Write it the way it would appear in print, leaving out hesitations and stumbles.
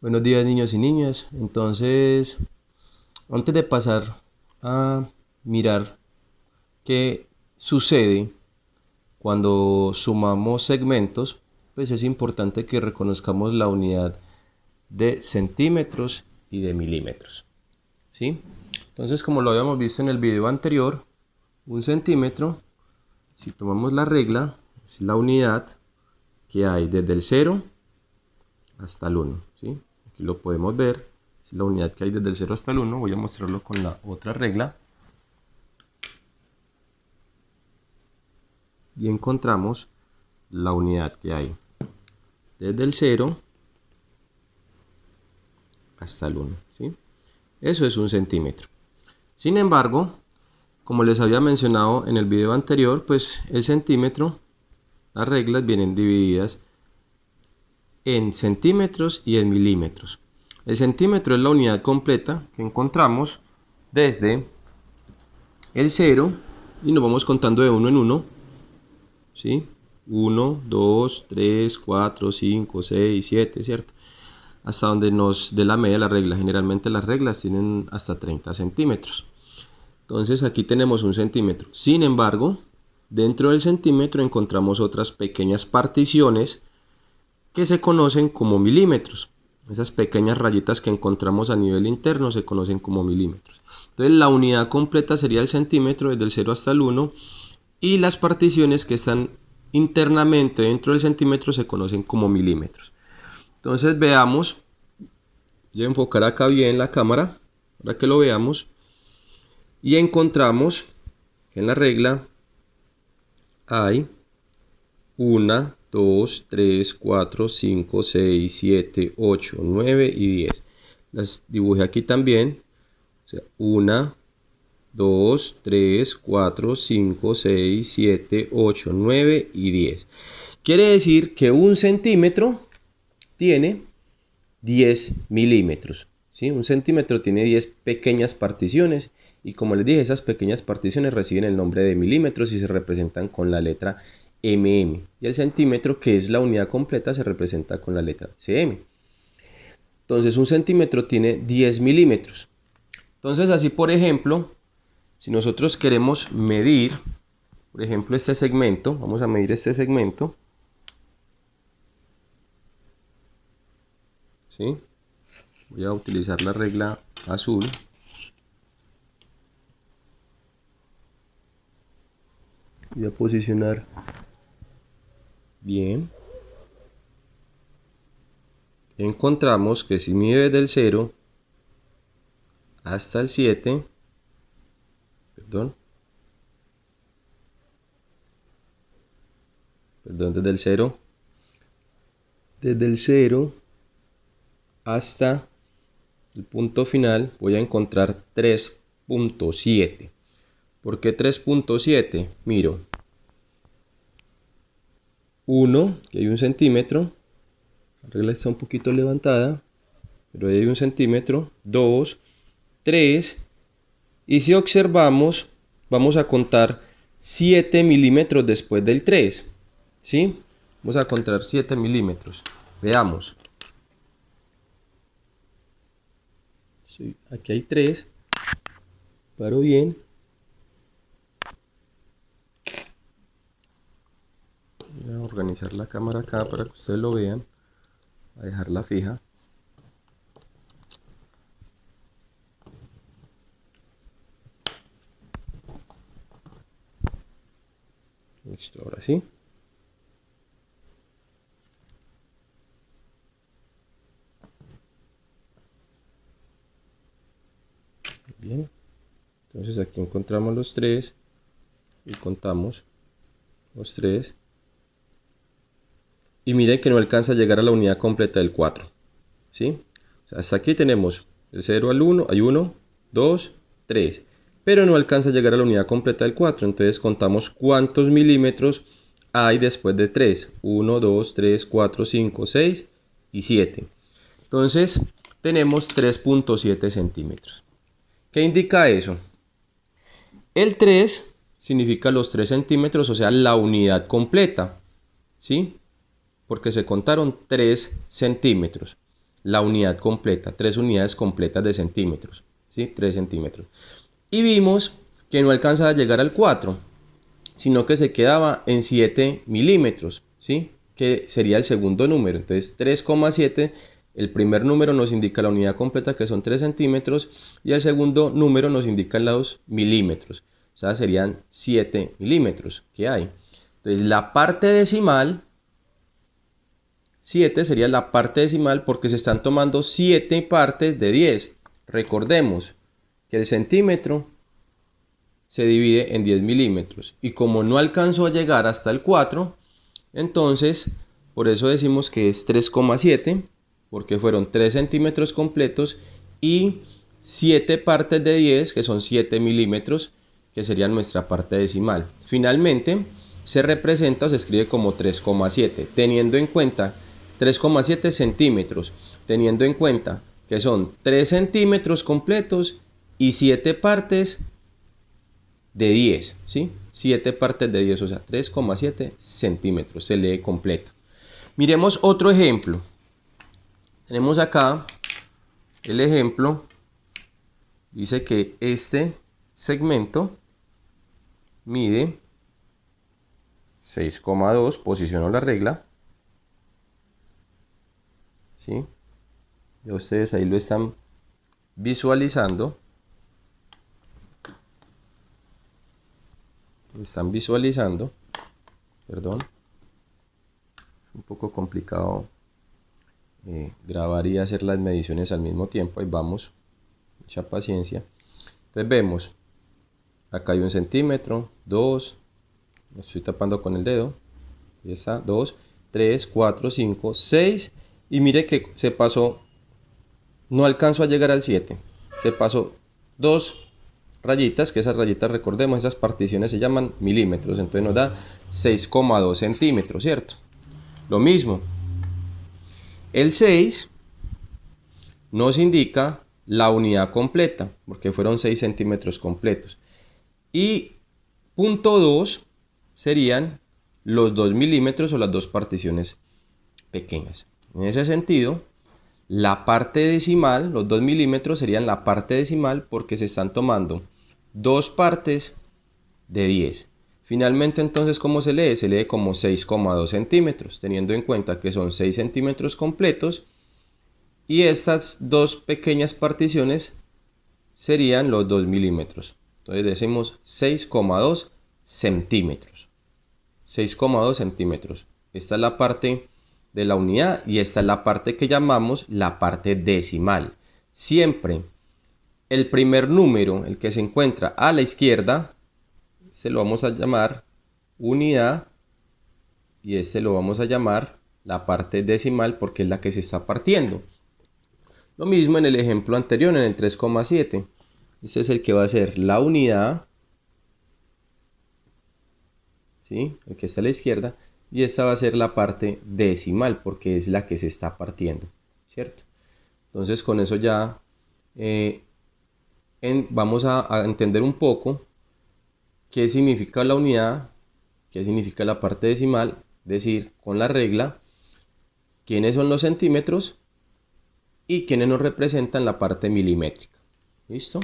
Buenos días, niños y niñas. Entonces, antes de pasar a mirar qué sucede cuando sumamos segmentos, pues es importante que reconozcamos la unidad de centímetros y de milímetros, ¿sí? Entonces, como lo habíamos visto en el video anterior, un centímetro, si tomamos la regla, es la unidad que hay desde el 0 hasta el 1, ¿sí? Aquí lo podemos ver, es la unidad que hay desde el 0 hasta el 1. Voy a mostrarlo con la otra regla. Y encontramos la unidad que hay desde el 0 hasta el 1, ¿sí? Eso es un centímetro. Sin embargo, como les había mencionado en el video anterior, pues el centímetro, las reglas vienen divididas en centímetros y en milímetros. El centímetro es la unidad completa que encontramos desde el 0 y nos vamos contando de 1 en 1, ¿sí? 1, 2, 3, 4, 5, 6, 7, ¿cierto? Hasta donde nos dé la media de la regla. Generalmente las reglas tienen hasta 30 centímetros. Entonces aquí tenemos un centímetro. Sin embargo, dentro del centímetro encontramos otras pequeñas particiones que se conocen como milímetros. Esas pequeñas rayitas que encontramos a nivel interno se conocen como milímetros. Entonces la unidad completa sería el centímetro desde el 0 hasta el 1 y las particiones que están internamente dentro del centímetro se conocen como milímetros. Entonces veamos, voy a enfocar acá bien la cámara para que lo veamos y encontramos que en la regla hay 1, 2, 3, 4, 5, 6, 7, 8, 9 y 10. Las dibujé aquí también. O sea, 1, 2, 3, 4, 5, 6, 7, 8, 9 y 10. Quiere decir que un centímetro tiene 10 milímetros. ¿Sí? Un centímetro tiene 10 pequeñas particiones y como les dije, esas pequeñas particiones reciben el nombre de milímetros y se representan con la letra mm. Y el centímetro, que es la unidad completa, se representa con la letra cm. Entonces un centímetro tiene 10 milímetros. Entonces así, por ejemplo, si nosotros queremos medir, por ejemplo, este segmento, vamos a medir este segmento, ¿sí? Voy a utilizar la regla azul. Voy a posicionar bien. Encontramos que si mide del 0 hasta el 7, desde el 0, hasta el punto final voy a encontrar 3.7. ¿Por qué 3.7? Miro 1, que hay un centímetro, la regla está un poquito levantada, pero ahí hay un centímetro, 2, 3, y si observamos, vamos a contar 7 milímetros después del 3, ¿sí? Vamos a contar 7 milímetros, veamos. Sí, aquí hay 3, paro bien. Voy a organizar la cámara acá para que ustedes lo vean, a dejarla fija. Listo, ahora sí. Bien. Entonces aquí encontramos los 3 y contamos los 3. Y miren que no alcanza a llegar a la unidad completa del 4. ¿Sí? O sea, hasta aquí tenemos del 0 al 1, hay 1, 2, 3. Pero no alcanza a llegar a la unidad completa del 4. Entonces contamos cuántos milímetros hay después de 3. 1, 2, 3, 4, 5, 6 y 7. Entonces tenemos 3.7 centímetros. ¿Qué indica eso? El 3 significa los 3 centímetros, o sea, la unidad completa, ¿sí? Porque se contaron 3 centímetros. la unidad completa, 3 unidades completas de centímetros, ¿sí? 3 centímetros. Y vimos que no alcanzaba a llegar al 4, sino que se quedaba en 7 milímetros, ¿sí? Que sería el segundo número. Entonces 3,7, el primer número nos indica la unidad completa, que son 3 centímetros, y el segundo número nos indica los milímetros, o sea, serían 7 milímetros que hay. Entonces la parte decimal, 7 sería la parte decimal porque se están tomando 7 partes de 10. Recordemos que el centímetro se divide en 10 milímetros, y como no alcanzó a llegar hasta el 4, entonces por eso decimos que es 3,7, porque fueron 3 centímetros completos y 7 partes de 10, que son 7 milímetros, que sería nuestra parte decimal. Finalmente se representa o se escribe como 3,7, teniendo en cuenta 3,7 centímetros, teniendo en cuenta que son 3 centímetros completos y 7 partes de 10, ¿sí? 7 partes de 10, o sea, 3,7 centímetros, se lee completo. Miremos otro ejemplo. Tenemos acá el ejemplo, dice que este segmento mide 6,2, posiciono la regla, ¿sí? Ya ustedes ahí lo están visualizando. Perdón, un poco complicado grabar y hacer las mediciones al mismo tiempo. Ahí vamos, mucha paciencia. Entonces vemos, acá hay 1 centímetro, 2, lo estoy tapando con el dedo, ahí está, 2, 3, 4, 5, 6, y mire que se pasó, no alcanzó a llegar al 7, se pasó 2 rayitas, que esas rayitas, recordemos, esas particiones se llaman milímetros, entonces nos da 6,2 centímetros, ¿cierto? Lo mismo, el 6 nos indica la unidad completa, porque fueron 6 centímetros completos, y punto 2 serían los 2 milímetros o las 2 particiones pequeñas. En ese sentido, la parte decimal, los 2 milímetros serían la parte decimal porque se están tomando 2 partes de 10. Finalmente, entonces, ¿cómo se lee? Se lee como 6,2 centímetros, teniendo en cuenta que son 6 centímetros completos y estas 2 pequeñas particiones serían los 2 milímetros. Entonces decimos 6,2 centímetros. 6,2 centímetros. Esta es la parte de la unidad y esta es la parte que llamamos la parte decimal. Siempre el primer número, el que se encuentra a la izquierda, se lo vamos a llamar unidad y este lo vamos a llamar la parte decimal porque es la que se está partiendo. Lo mismo en el ejemplo anterior, en el 3,7. Este es el que va a ser la unidad, ¿sí? El que está a la izquierda, y esta va a ser la parte decimal porque es la que se está partiendo, ¿cierto? Entonces con eso ya vamos a entender un poco qué significa la unidad, qué significa la parte decimal, es decir, con la regla, quiénes son los centímetros y quiénes nos representan la parte milimétrica. ¿Listo?